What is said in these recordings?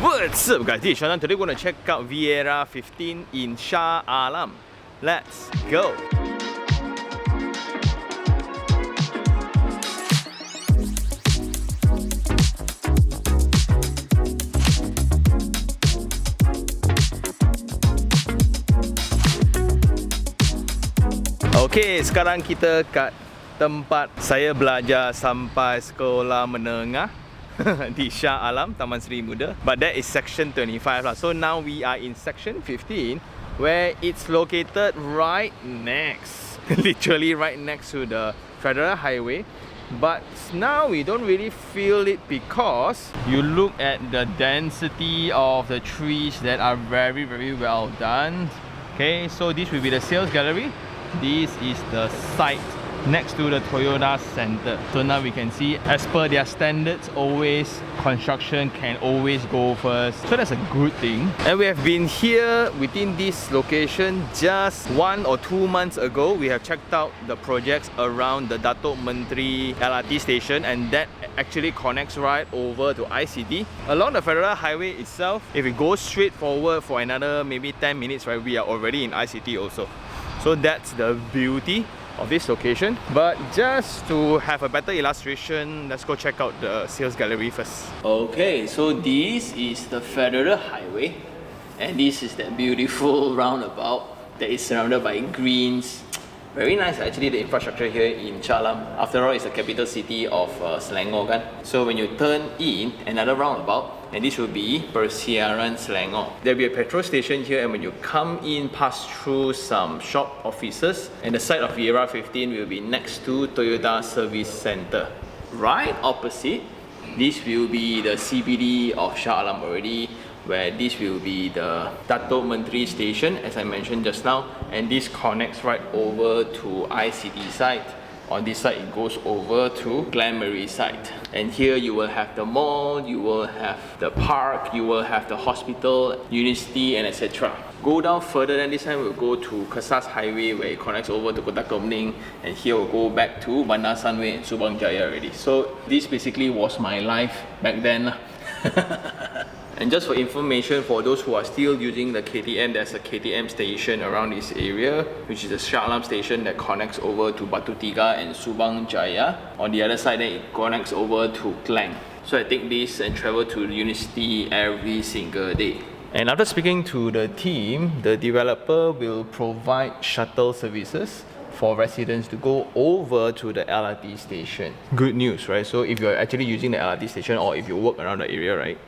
What's up guys, this is Shah Alam. Today we're going to check out Viera 15 in Shah Alam. Let's go! Okay, sekarang kita kat tempat saya belajar sampai sekolah menengah di Shah Alam, Taman Seri Muda. But that is section 25 lah. So now we are in section 15 where it's located right next, literally right next to the Federal Highway. But now we don't really feel it because you look at the density of the trees that are very well done. Okay, so this will be the sales gallery. This is the site next to the Toyota Center. So now we can see, as per their standards, always construction can always go first. So that's a good thing. And we have been here within this location just 1 or 2 months ago. We have checked out the projects around the Datuk Menteri LRT station, and that actually connects right over to ICT. Along the Federal Highway itself, if we go straight forward for another maybe 10 minutes, right, we are already in ICT also. So that's the beauty of this location. But just to have a better illustration, let's go check out the sales gallery first. Okay, so this is the Federal Highway, and this is that beautiful roundabout that is surrounded by greens. Very nice actually, the infrastructure here in Shah Alam. After all, it's the capital city of Selangor kan? So when you turn in another roundabout, and this will be Persiaran Selangor. There will be a petrol station here, and when you come in, pass through some shop offices, and the site of Viera 15 will be next to Toyota Service Center. Right opposite, this will be the CBD of Shah Alam already, where this will be the Datuk Menteri station, as I mentioned just now, and this connects right over to ICT site. On this side, it goes over to Glamoury site. And here you will have the mall, you will have the park, you will have the hospital, university, and etc. Go down further, then this time we'll go to Kesas Highway where it connects over to Kota Kemuning, and here we'll go back to Bandar Sunway and Subang Jaya already. So this basically was my life back then. And just for information, for those who are still using the KTM, there's a KTM station around this area, which is the Shah Alam station that connects over to Batu Tiga and Subang Jaya. On the other side, then it connects over to Klang. So I take this and travel to the university every single day. And after speaking to the team, the developer will provide shuttle services for residents to go over to the LRT station. Good news, right? So if you're actually using the LRT station, or if you work around the area, right?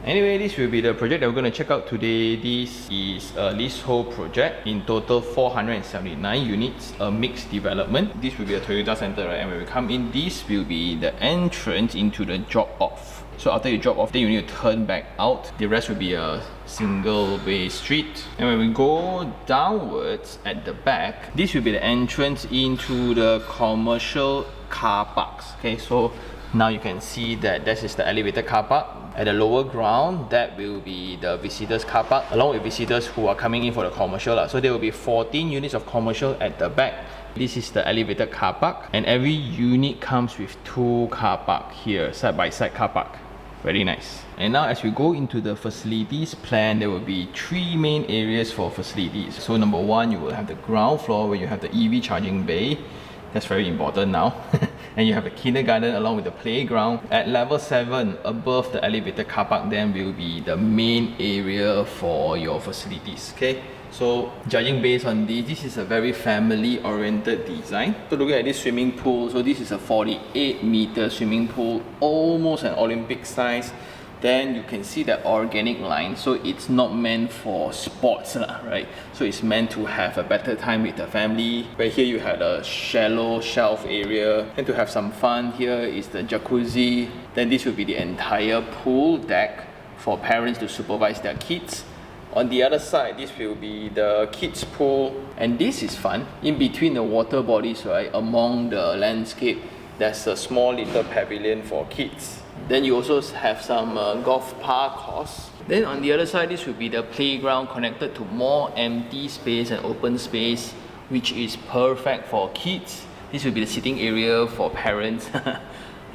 Anyway, this will be the project that we're going to check out today. This is a leasehold project. In total, 479 units, a mixed development. This will be a Toyota Center, right? And when we come in, this will be the entrance into the drop-off. So after you drop off, then you need to turn back out. The rest will be a single-way street. And when we go downwards at the back, this will be the entrance into the commercial car parks. Okay, so now you can see that this is the elevated car park. At the lower ground, that will be the visitors car park, along with visitors who are coming in for the commercial. So there will be 14 units of commercial at the back. This is the elevated car park, and every unit comes with 2 car park here, side by side car park. Very nice. And now as we go into the facilities plan, there will be 3 main areas for facilities. So number 1, you will have the ground floor where you have the EV charging bay. That's very important now. And you have a kindergarten along with the playground. At level 7, above the elevated car park, then will be the main area for your facilities. Okay, so judging based on this is a very family-oriented design. So looking at this swimming pool, so this is a 48-meter swimming pool, almost an Olympic size. Then you can see that organic line, so it's not meant for sports, right? So it's meant to have a better time with the family. But here you have a shallow shelf area, and to have some fun, here is the jacuzzi. Then this will be the entire pool deck for parents to supervise their kids. On the other side, this will be the kids pool, and this is fun. In between the water bodies, right, among the landscape, there's a small little pavilion for kids. Then you also have some golf par course. Then on the other side, this will be the playground connected to more empty space and open space, which is perfect for kids. This will be the sitting area for parents.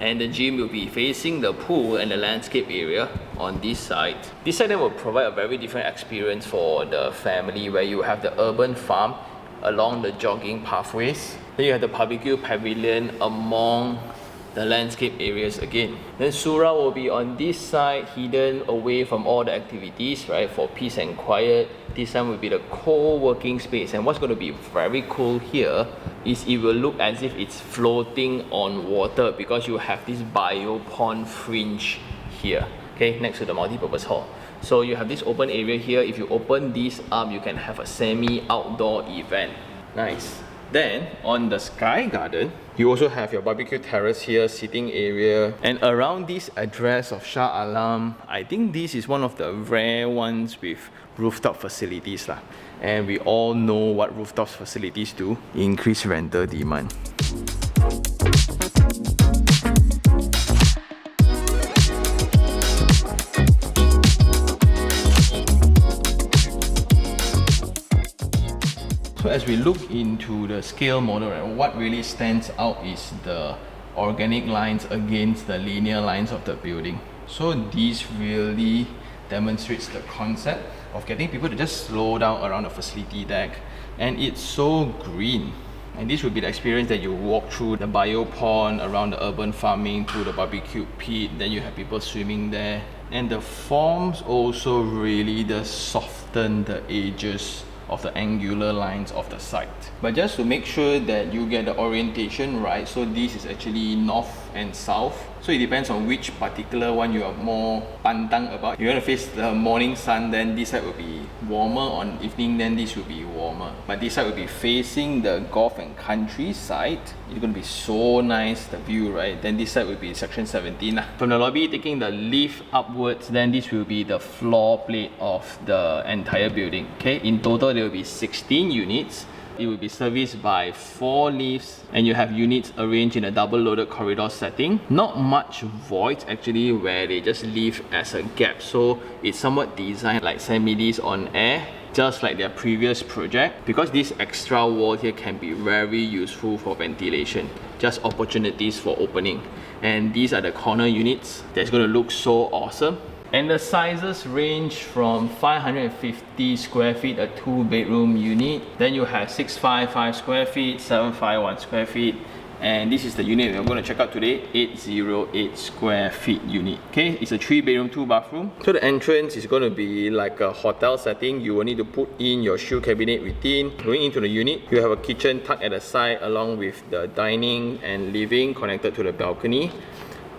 and the gym will be facing the pool and the landscape area on this side. This side then will provide a very different experience for the family, where you have the urban farm along the jogging pathways. Then you have the barbecue pavilion among the landscape areas again. Then Surah will be on this side, hidden away from all the activities, right, for peace and quiet. This one will be the co-working space, and what's going to be very cool here is it will look as if it's floating on water because you have this bio pond fringe here, okay, next to the multi-purpose hall. So you have this open area here. If you open this up, you can have a semi-outdoor event. Nice. Then on the sky garden, you also have your barbecue terrace here, sitting area, and around this address of Shah Alam, I think this is one of the rare ones with rooftop facilities lah. And we all know what rooftop facilities do: increase rental demand. So as we look into the scale model, right, what really stands out is the organic lines against the linear lines of the building. So this really demonstrates the concept of getting people to just slow down around the facility deck. And it's so green. And this will be the experience that you walk through the bio pond, around the urban farming, through the barbecue pit, then you have people swimming there. And the forms also really does soften the edges of the angular lines of the site. But just to make sure that you get the orientation right, so this is actually north and south. So it depends on which particular one you are more pantang about. If you want to face the morning sun, then this side will be warmer. On evening, then this will be warmer. But this side will be facing the golf and countryside. It's going to be so nice, the view, right? Then this side will be section 17 lah. From the lobby, taking the lift upwards, then this will be the floor plate of the entire building. Okay, in total there will be 16 units. It will be serviced by 4 lifts, and you have units arranged in a double loaded corridor setting. Not much voids actually, where they just leave as a gap, so it's somewhat designed like semi-Ds on air, just like their previous project, because this extra wall here can be very useful for ventilation, just opportunities for opening. And these are the corner units that's going to look so awesome. And the sizes range from 550 square feet, a 2-bedroom unit. Then you have 655 square feet, 751 square feet. And this is the unit we're going to check out today, 808 square feet unit. Okay, it's a 3-bedroom, 2-bathroom. So the entrance is going to be like a hotel setting. You will need to put in your shoe cabinet within. Going into the unit, you have a kitchen tucked at the side along with the dining and living connected to the balcony.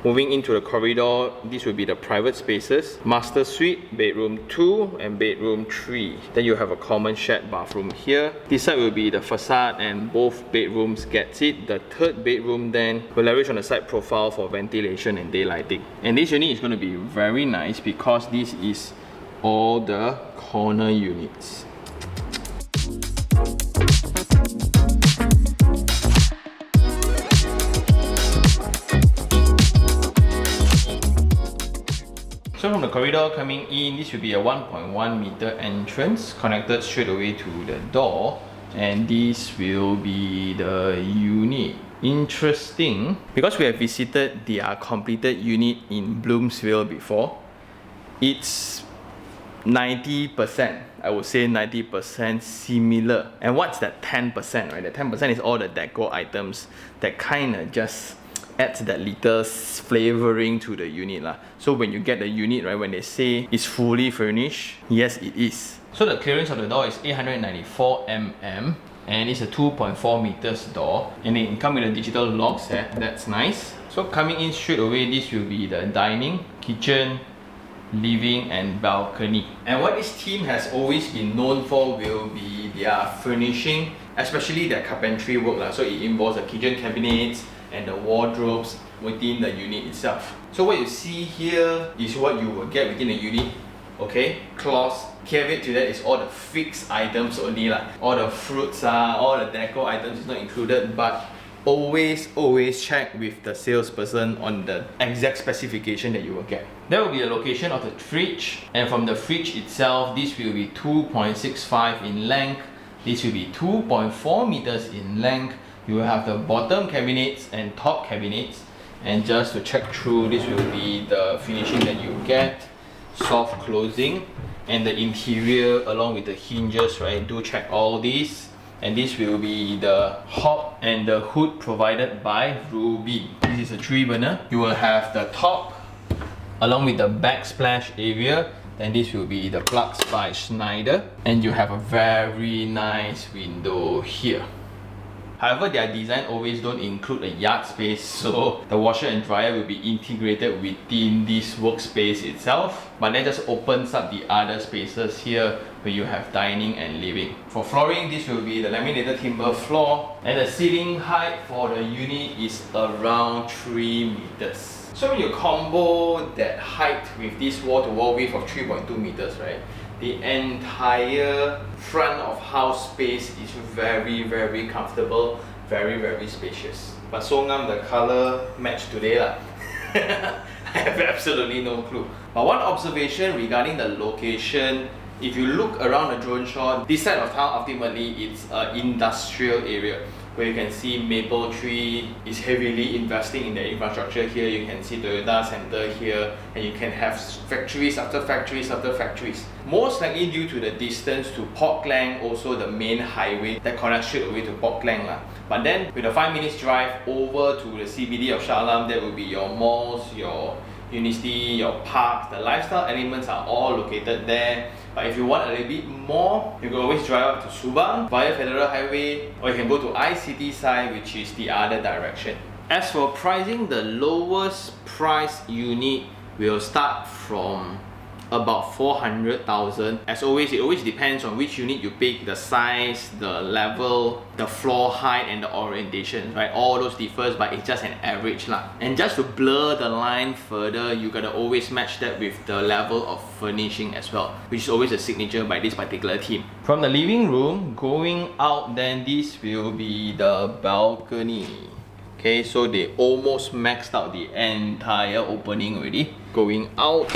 Moving into the corridor, this will be the private spaces. Master suite, bedroom 2 and bedroom 3. Then you have a common shared bathroom here. This side will be the facade and both bedrooms gets it. The third bedroom then will leverage on the side profile for ventilation and daylighting. And this unit is going to be very nice because this is all the corner units. So from the corridor coming in, this will be a 1.1 meter entrance connected straight away to the door, and this will be the unit. Interesting, because we have visited their completed unit in Bloomsville before. It's 90%, I would say 90% similar. And what's that 10%, right? The 10% is all the deco items that kind of just adds that little flavoring to the unit lah. So when you get the unit, right, when they say it's fully furnished, yes it is. So the clearance of the door is 894 mm and it's a 2.4 meters door, and it comes with a digital lock set. That's nice. So coming in straight away, this will be the dining, kitchen, living and balcony. And what this team has always been known for will be their furnishing, especially their carpentry work lah. So it involves the kitchen cabinets and the wardrobes within the unit itself. So what you see here is what you will get within the unit. Okay, cloths. Caveat to that is all the fixed items only lah. All the fruits, all the deco items is not included, but always check with the salesperson on the exact specification that you will get. There will be a location of the fridge, and from the fridge itself, this will be 2.65 in length. This will be 2.4 meters in length. You will have the bottom cabinets and top cabinets, And just to check through, this will be the finishing that you get. Soft closing. And the interior along with the hinges, right? Do check all these. And this will be the hob and the hood provided by Ruby. This is a 3-burner. You will have the top along with the backsplash area. Then this will be the plugs by Schneider. And you have a very nice window here. However, their design always don't include a yard space, so the washer and dryer will be integrated within this workspace itself. But that just opens up the other spaces here where you have dining and living. For flooring, this will be the laminated timber floor, and the ceiling height for the unit is around 3 meters. So when you combo that height with this wall-to-wall width of 3.2 meters, right? The entire front of house space is very comfortable, very spacious. But so ngam the color match today lah. I have absolutely no clue. But one observation regarding the location, if you look around the drone shot, this side of town ultimately it's an industrial area where you can see Maple Tree is heavily investing in the infrastructure here. You can see Toyota Center here, and you can have factories after factories after factories. Most likely due to the distance to Port Klang, also the main highway that connects straight away to Port Klang lah. But then with a 5 minutes drive over to the CBD of Shah Alam, that will be your malls, your Unicity, your parks. The lifestyle elements are all located there. But if you want a little bit more, you can always drive up to Subang via Federal Highway, or you can go to ICT side, which is the other direction. As for pricing, the lowest price unit will start from about 400,000. As always, it always depends on which unit you pick, the size, the level, the floor height, and the orientation, right? All those differs, but it's just an average lah. And just to blur the line further, you gotta always match that with the level of furnishing as well, which is always a signature by this particular team. From the living room, going out, then this will be the balcony. Okay, so they almost maxed out the entire opening already. Going out,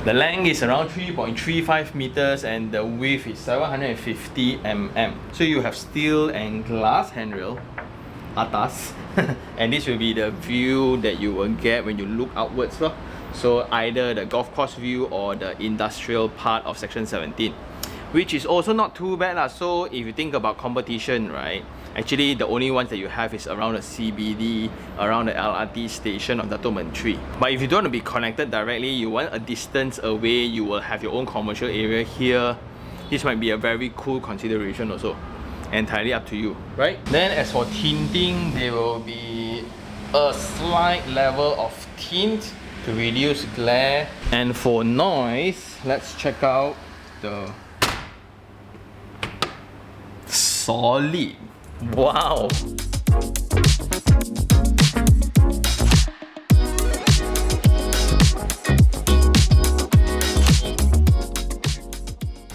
the length is around 3.35 meters and the width is 750 mm. So you have steel and glass handrail, atas, and this will be the view that you will get when you look outwards. So either the golf course view or the industrial part of Section 17, which is also not too bad lah. So if you think about competition, right? Actually, the only ones that you have is around the CBD, around the LRT station of Dato' Menteri. But if you don't want to be connected directly, you want a distance away, you will have your own commercial area here. This might be a very cool consideration also. Entirely up to you, right? Then as for tinting, there will be a slight level of tint to reduce glare. And for noise, let's check out the solid. Wow!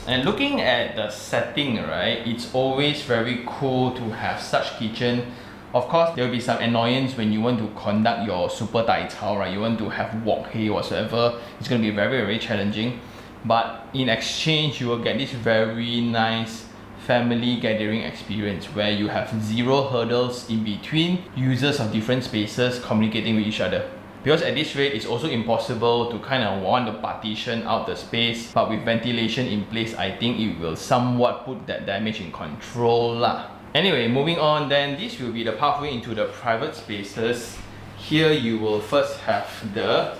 And looking at the setting, right, it's always very cool to have such kitchen. Of course, there will be some annoyance when you want to conduct your super tai cao, right? You want to have wok hei whatsoever. It's going to be very challenging. But in exchange, you will get this very nice family gathering experience where you have zero hurdles in between users of different spaces communicating with each other. Because at this rate, it's also impossible to kind of want to partition out the space, but with ventilation in place, I think it will somewhat put that damage in control lah. Anyway, moving on, then this will be the pathway into the private spaces. Here you will first have the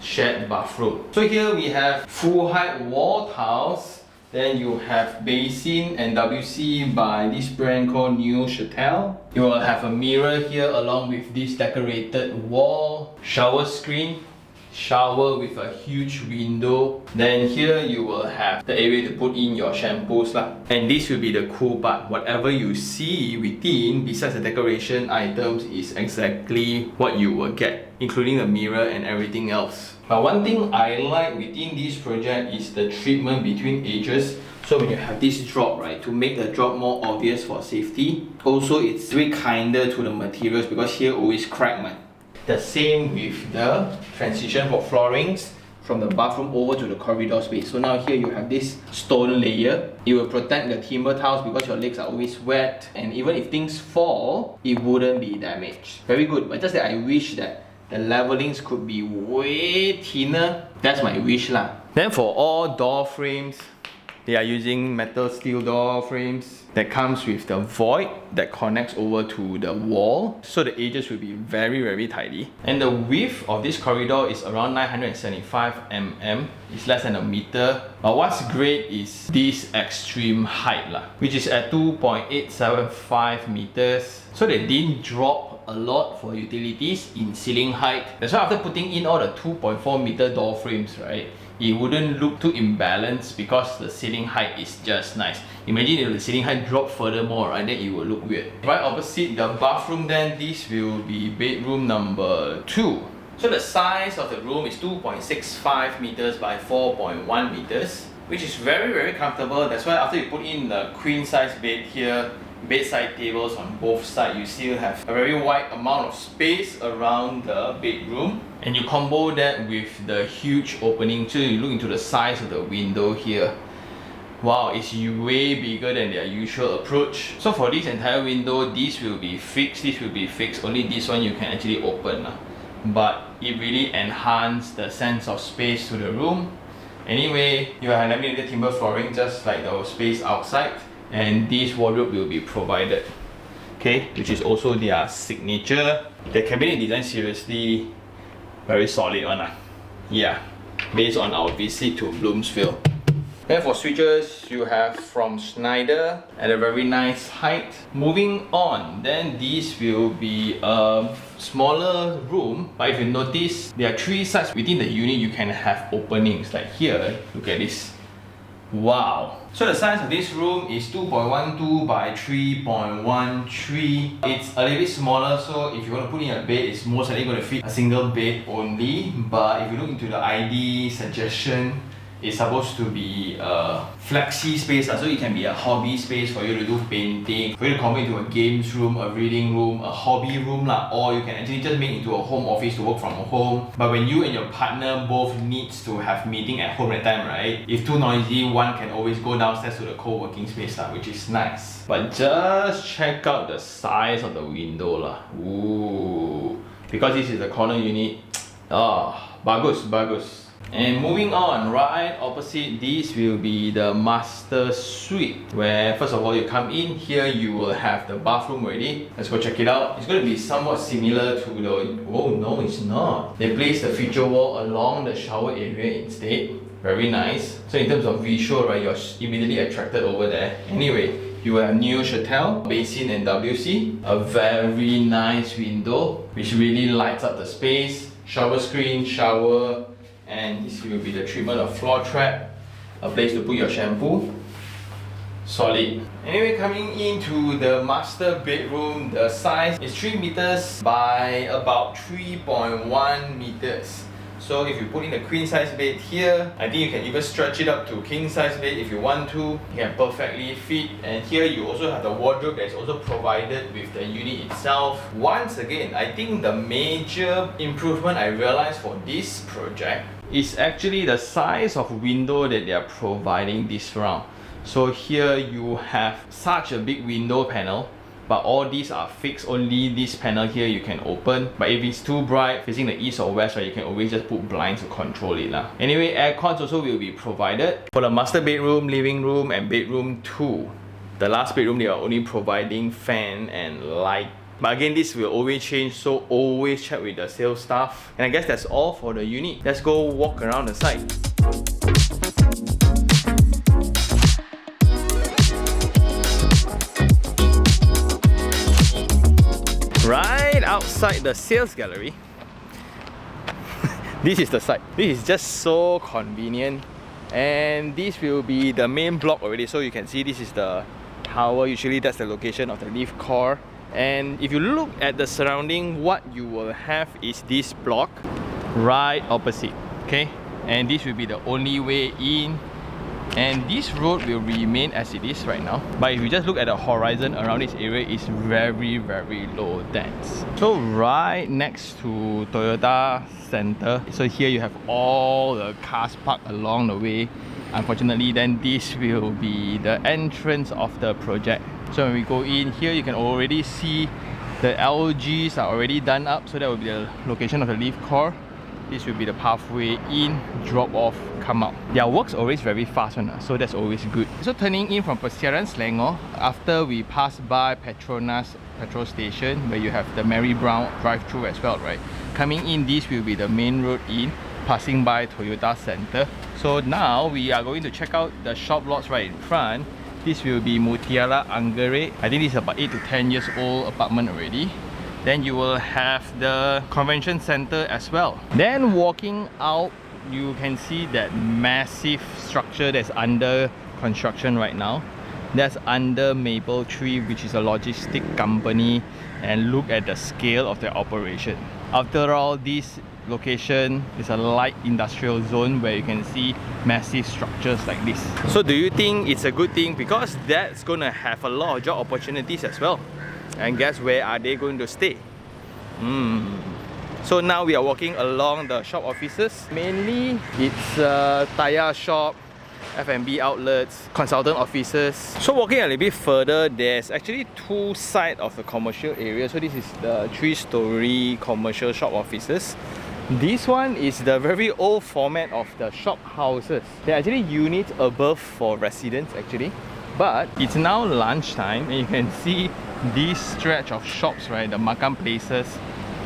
shared bathroom. So here we have full height wall tiles. Then you have basin and WC by this brand called Neuchâtel. You will have a mirror here along with this decorated wall, shower screen, shower with a huge window. Then here you will have the area to put in your shampoos lah. And this will be the cool part. Whatever you see within, besides the decoration items, is exactly what you will get, including the mirror and everything else. But one thing I like within this project is the treatment between edges. So when you have this drop, right, to make the drop more obvious for safety. Also, it's very kinder to the materials because here always crack man. The same with the transition for floorings. from the bathroom over to the corridor space. So now here you have this stone layer. It will protect the timber tiles because your legs are always wet, and even if things fall, it wouldn't be damaged. Very good, but just that I wish that the levelings could be way thinner. That's my wish lah. Then for all door frames, they are using metal steel door frames that comes with the void that connects over to the wall, so the edges will be very tidy. And the width of this corridor is around 975 mm. It's less than a meter. But what's great is this extreme height lah, which is at 2.875 meters. So they didn't drop a lot for utilities in ceiling height. That's why after putting in all the 2.4 meter door frames, right, it wouldn't look too imbalanced because the ceiling height is just nice. Imagine if the ceiling height dropped furthermore, right, then it would look weird. Right opposite the bathroom, then this will be bedroom number 2. So the size of the room is 2.65 meters by 4.1 meters, which is very comfortable. That's why after you put in the queen size bed here, bedside tables on both sides, you still have a very wide amount of space around the bedroom. And you combo that with the huge opening, so you look into the size of the window here. Wow, it's way bigger than their usual approach. So for this entire window, this will be fixed, only this one you can actually open. But it really enhanced the sense of space to the room. Anyway, you have laminated timber flooring just like the space outside. And this wardrobe will be provided, okay, which is also their signature. The cabinet design seriously very solid one. Yeah, based on our visit to Bloomsville. Then for switches, you have from Schneider at a very nice height. Moving on, then this will be a smaller room, but if you notice, there are 3 sides within the unit you can have openings. Like here, look at this. Wow. So the size of this room is 2.12 by 3.13. It's a little bit smaller, so if you want to put in a bed, it's most likely going to fit a single bed only. But if you look into the ID suggestion, it's supposed to be a flexi space, so it can be a hobby space for you to do painting, for you to convert into a games room, a reading room, a hobby room, or you can actually just make it into a home office to work from home. But when you and your partner both needs to have meeting at home at time, right? If too noisy, one can always go downstairs to the co-working space, which is nice. But just check out the size of the window. Ooh. Because this is the corner unit. Bagus. And moving on, right opposite this will be the master suite, where first of all you come in here, you will have the bathroom already. Let's go check it out. It's going to be somewhat similar to the, oh no it's not. They placed the feature wall along the shower area instead. Very nice. So in terms of visual, right, you're immediately attracted over there. Anyway, you will have Neuchâtel, basin and WC. A very nice window, which really lights up the space. Shower screen, shower. And this will be the treatment of floor trap, a place to put your shampoo. Solid. Anyway, coming into the master bedroom, the size is 3 meters by about 3.1 meters. So if you put in a queen size bed here, I think you can even stretch it up to king size bed if you want to. You can perfectly fit. And here you also have the wardrobe that's also provided with the unit itself. Once again, I think the major improvement I realized for this project is actually the size of window that they are providing this round. So here you have such a big window panel, but all these are fixed. Only this panel here you can open. But if it's too bright facing the east or west, right, you can always just put blinds to control it. Anyway, aircons also will be provided for the master bedroom, living room and bedroom 2. The last bedroom, they are only providing fan and light. But again, this will always change, so always check with the sales staff. And I guess that's all for the unit. Let's go walk around the site. Right outside the sales gallery, this is the site. This is just so convenient, and this will be the main block already. So you can see this is the tower. Usually that's the location of the lift core. And if you look at the surrounding, what you will have is this block right opposite, okay? And this will be the only way in And this road will remain as it is right now. But if you just look at the horizon around this area, it's very, very low dense. So right next to Toyota Center, so here you have all the cars parked along the way. Unfortunately, then this will be the entrance of the project. So when we go in here, you can already see the LGs are already done up. So that will be the location of the leaf core. This will be the pathway in, drop off, come out. Their work's always very fast one, so that's always good. So turning in from Persiaran Selangor, after we pass by Petronas petrol station, where you have the Mary Brown drive-through as well, right? Coming in, this will be the main road in, passing by Toyota Center. So now we are going to check out the shop lots right in front. This will be Mutiara Anggerek. I think this is about 8 to 10 years old apartment already. Then you will have the convention center as well. Then walking out, you can see that massive structure that's under construction right now. That's under Maple Tree, which is a logistic company, and look at the scale of their operation. After all, this location is a light industrial zone where you can see massive structures like this. So do you think it's a good thing? Because that's gonna have a lot of job opportunities as well. And guess where are they going to stay? So now we are walking along the shop offices. Mainly it's tire shop, F&B outlets, consultant offices. So walking a little bit further, there's actually two sides of the commercial area. So this is the 3-story commercial shop offices. This one is the very old format of the shop houses. They're actually units above for residents actually. But it's now lunchtime and you can see this stretch of shops, right, the makan places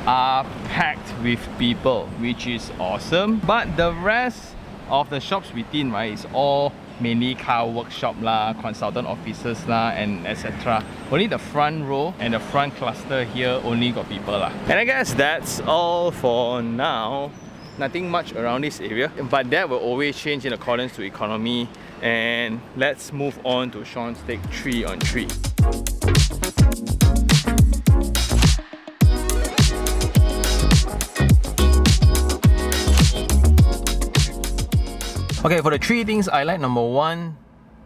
are packed with people, which is awesome. But the rest of the shops within, right, is all mainly car workshop lah, consultant offices lah, and etc. Only the front row and the front cluster here only got people lah. And I guess that's all for now. Nothing much around this area, but that will always change in accordance to economy. And let's move on to Sean's take 3 on 3. Okay, for the 3 things I like, number 1,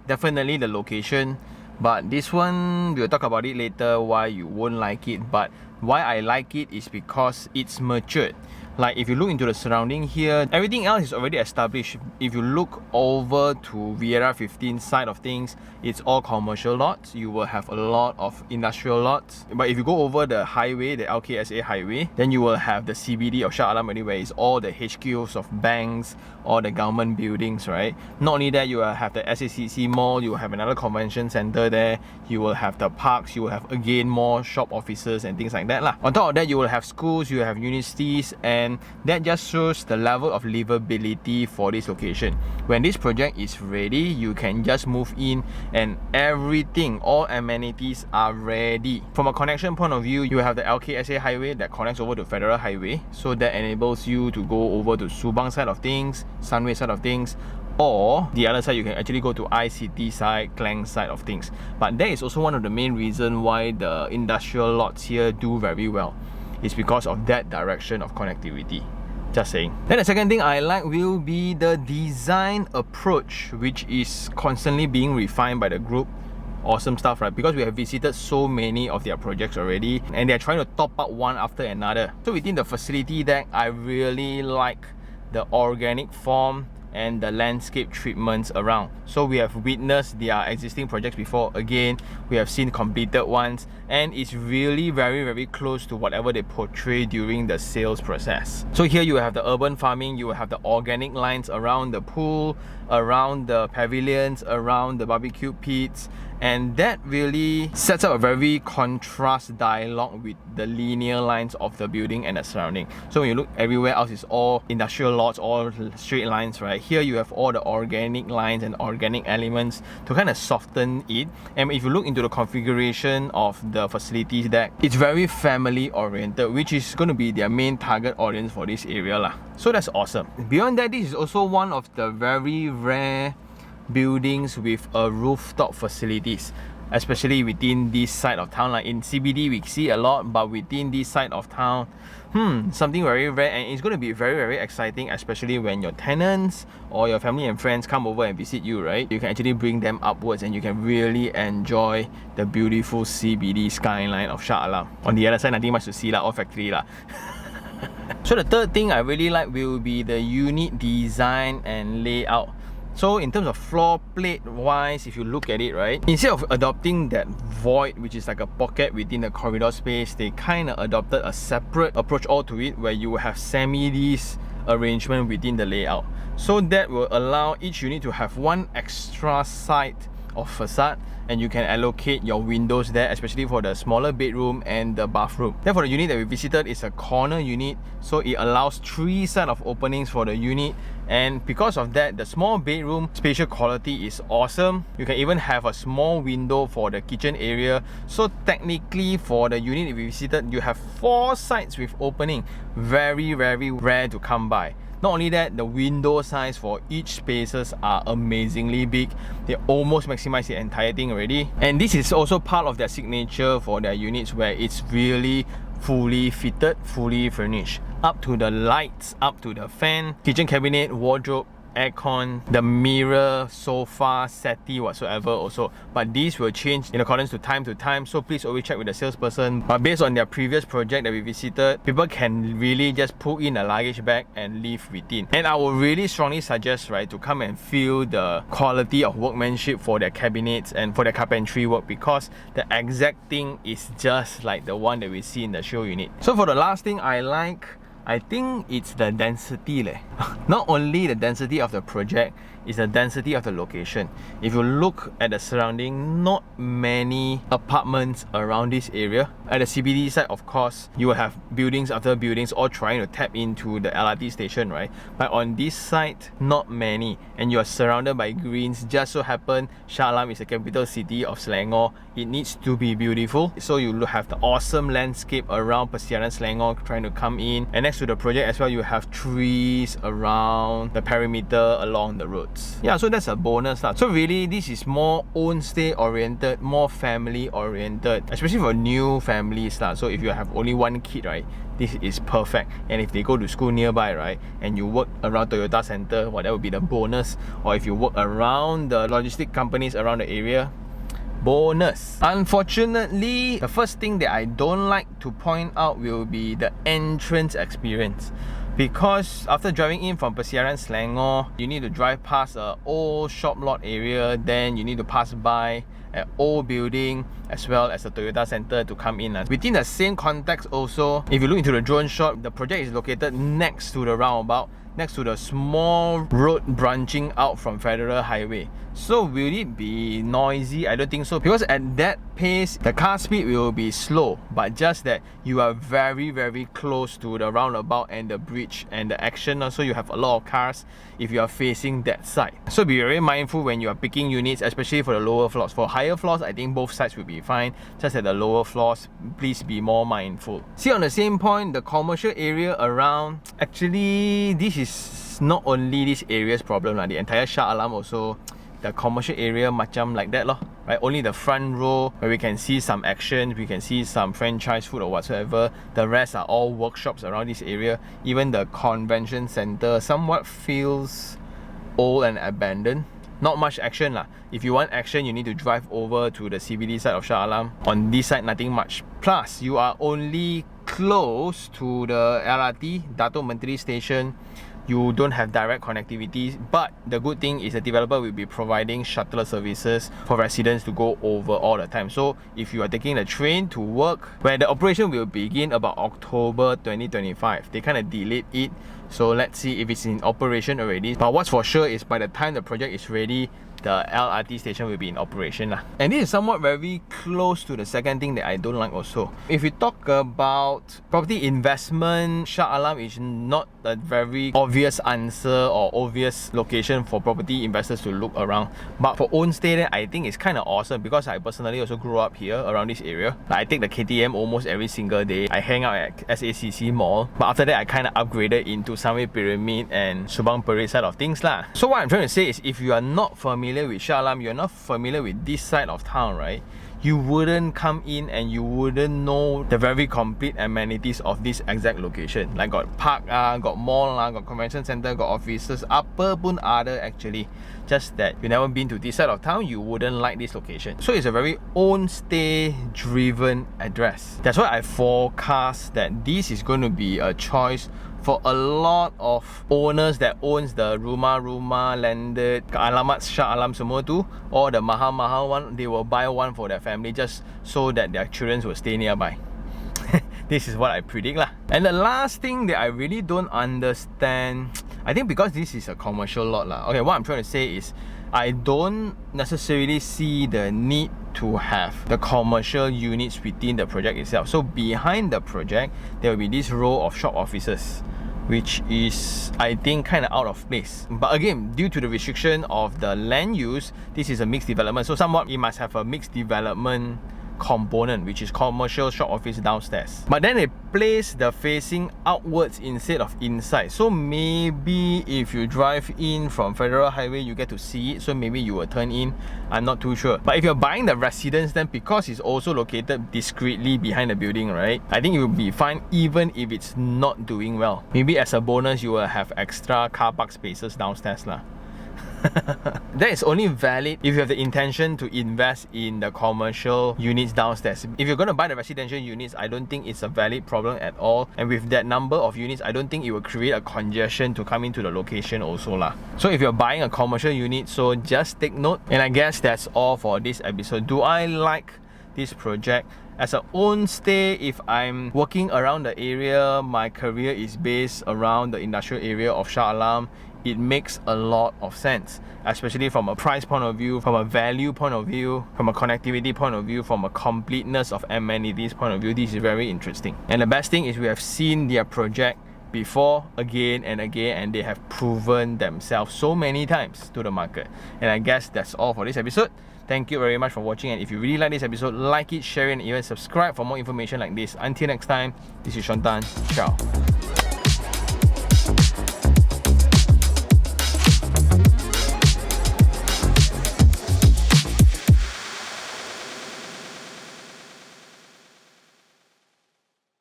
definitely the location. But this one, we'll talk about it later, why you won't like it. But why I like it is because it's matured. Like if you look into the surrounding here, everything else is already established. If you look over to Viera 15 side of things, it's all commercial lots. You will have a lot of industrial lots. But if you go over the highway, the LKSA highway, then you will have the CBD of Shah Alam anyway. It's all the HQs of banks, all the government buildings, right? Not only that, you will have the SACC mall, you will have another convention center there, you will have the parks, you will have again more shop offices and things like that lah. On top of that, you will have schools, you will have universities, and that just shows the level of livability for this location. When this project is ready, you can just move in and everything, all amenities are ready. From a connection point of view, you have the LKSA highway that connects over to Federal Highway, so that enables you to go over to Subang side of things, Sunway side of things, or the other side you can actually go to ICT side, Klang side of things. But that is also one of the main reasons why the industrial lots here do very well. It's because of that direction of connectivity. Just saying. Then the second thing I like will be the design approach, which is constantly being refined by the group. Awesome stuff, right? Because we have visited so many of their projects already and they're trying to top up one after another. So within the facility deck, I really like the organic form and the landscape treatments around. So we have witnessed their existing projects before. Again, we have seen completed ones, and it's really very close to whatever they portray during the sales process. So here you have the urban farming, you will have the organic lines around the pool, around the pavilions, around the barbecue pits, and that really sets up a very contrast dialogue with the linear lines of the building and the surrounding. So when you look everywhere else, it's all industrial lots, all straight lines, right? Here you have all the organic lines and organic elements to kind of soften it. And if you look into the configuration of the facilities deck, it's very family oriented, which is going to be their main target audience for this area lah. So that's awesome. Beyond that, this is also one of the very rare buildings with a rooftop facilities. especially within this side of town. Like in CBD we see a lot, but within this side of town, something very rare, and it's going to be very, very exciting, especially when your tenants or your family and friends come over and visit you, right? You can actually bring them upwards and you can really enjoy the beautiful CBD skyline of Shah Alam. On the other side, nothing much to see, all factory lah. So the third thing I really like will be the unit design and layout. So in terms of floor plate wise, if you look at it, right, instead of adopting that void, which is like a pocket within the corridor space, they kind of adopted a separate approach all to it, where you will have semi-lease arrangement within the layout. So that will allow each unit to have one extra side of facade, and you can allocate your windows there, especially for the smaller bedroom and the bathroom. Then for the unit that we visited, is a corner unit, so it allows 3 sets of openings for the unit, and because of that, the small bedroom spatial quality is awesome. You can even have a small window for the kitchen area. So technically for the unit that we visited, you have 4 sides with opening. Very, very rare to come by. Not only that, the window size for each spaces are amazingly big. They almost maximize the entire thing already. And this is also part of their signature for their units, where it's really fully fitted, fully furnished. Up to the lights, up to the fan, kitchen cabinet, wardrobe, aircon, the mirror, sofa, settee, whatsoever also. But these will change in accordance to time, so please always check with the salesperson. But based on their previous project that we visited, people can really just pull in a luggage bag and leave within. And I would really strongly suggest, right, to come and feel the quality of workmanship for their cabinets and for their carpentry work, because the exact thing is just like the one that we see in the show unit. So for the last thing I think it's the density leh. Not only the density of the project, it's the density of the location. If you look at the surrounding, not many apartments around this area. At the CBD side, of course, you will have buildings after buildings all trying to tap into the LRT station, right? But on this side, not many, and you are surrounded by greens. Just so happen Shah Alam is the capital city of Selangor. It needs to be beautiful, so you have the awesome landscape around Persiaran Selangor trying to come in, and next to the project as well, you have trees around the perimeter along the roads. Yeah, so that's a bonus lah. So really, this is more own stay oriented, more family oriented, especially for new families lah. So if you have only one kid, right, this is perfect. And if they go to school nearby, right, and you work around Toyota Center, well, that would be the bonus. Or if you work around the logistic companies around the area, bonus. Unfortunately, the first thing that I don't like to point out will be the entrance experience. Because after driving in from Persiaran Selangor, you need to drive past an old shop lot area, then you need to pass by an old building as well as the Toyota Center to come in. Within the same context also, if you look into the drone shot, the project is located next to the roundabout, next to the small road branching out from Federal Highway. So will it be noisy? I don't think so, because at that pace, the car speed will be slow, but just that you are very, very close to the roundabout and the bridge and the action. So you have a lot of cars if you are facing that side. So be very mindful when you are picking units, especially for the lower floors. For higher floors, I think both sides will be fine. Just at the lower floors, please be more mindful. See, on the same point, the commercial area around, actually this is not only this area's problem, the entire Shah Alam also, the commercial area macam like that right? Only the front row where we can see some action, we can see some franchise food or whatsoever. The rest are all workshops around this area. Even the convention center somewhat feels old and abandoned. Not much action lah. If you want action, you need to drive over to the CBD side of Shah Alam. On this side, nothing much. Plus, you are only close to the LRT, Dato' Menteri Station. You don't have direct connectivity, but the good thing is the developer will be providing shuttle services for residents to go over all the time. So if you are taking the train to work, where the operation will begin about October 2025, they kind of delayed it. So let's see if it's in operation already. But what's for sure is by the time the project is ready, the LRT station will be in operation lah. And this is somewhat very close to the second thing that I don't like also. If we talk about property investment, Shah Alam is not a very obvious answer or obvious location for property investors to look around. But for own stay there, I think it's kind of awesome, because I personally also grew up here around this area. I take the KTM almost every single day. I hang out at SACC Mall. But after that, I kind of upgraded into Sunway Pyramid and Subang Parade side of things lah. So what I'm trying to say is, if you are not familiar familiar with Shah Alam, you're not familiar with this side of town, right? You wouldn't come in and you wouldn't know the very complete amenities of this exact location. Like got park, got mall, got convention center, got offices, apa pun ada actually. Just that you never been to this side of town, you wouldn't like this location. So it's a very own stay driven address. That's why I forecast that this is going to be a choice for a lot of owners that owns the rumah-rumah landed alamat Shah Alam semua tu, or the mahal-mahal one. They will buy one for their family just so that their children will stay nearby. This is what I predict lah. And the last thing that I really don't understand, I think because this is a commercial lot lah. Okay, what I'm trying to say is I don't necessarily see the need to have the commercial units within the project itself. So behind the project, there will be this row of shop offices, which is, I think, kind of out of place. But again, due to the restriction of the land use, this is a mixed development. So somewhat it must have a mixed development component, which is commercial shop office downstairs. But then they place the facing outwards instead of inside. So maybe if you drive in from Federal Highway, you get to see it. So maybe you will turn in. I'm not too sure. But if you're buying the residence, then because it's also located discreetly behind the building, right? I think it will be fine even if it's not doing well. Maybe as a bonus, you will have extra car park spaces downstairs lah. That is only valid if you have the intention to invest in the commercial units downstairs. If you're going to buy the residential units, I don't think it's a valid problem at all. And with that number of units, I don't think it will create a congestion to come into the location also lah. So if you're buying a commercial unit, so just take note. And I guess that's all for this episode. Do I like this project? As a own stay, if I'm working around the area, my career is based around the industrial area of Shah Alam, it makes a lot of sense, especially from a price point of view, from a value point of view, from a connectivity point of view, from a completeness of amenities point of view. This is very interesting. And the best thing is we have seen their project before, again and again, and they have proven themselves so many times to the market. And I guess that's all for this episode. Thank you very much for watching, and if you really like this episode, like it, share it, and even subscribe for more information like this. Until next time, this is Shontan. Ciao.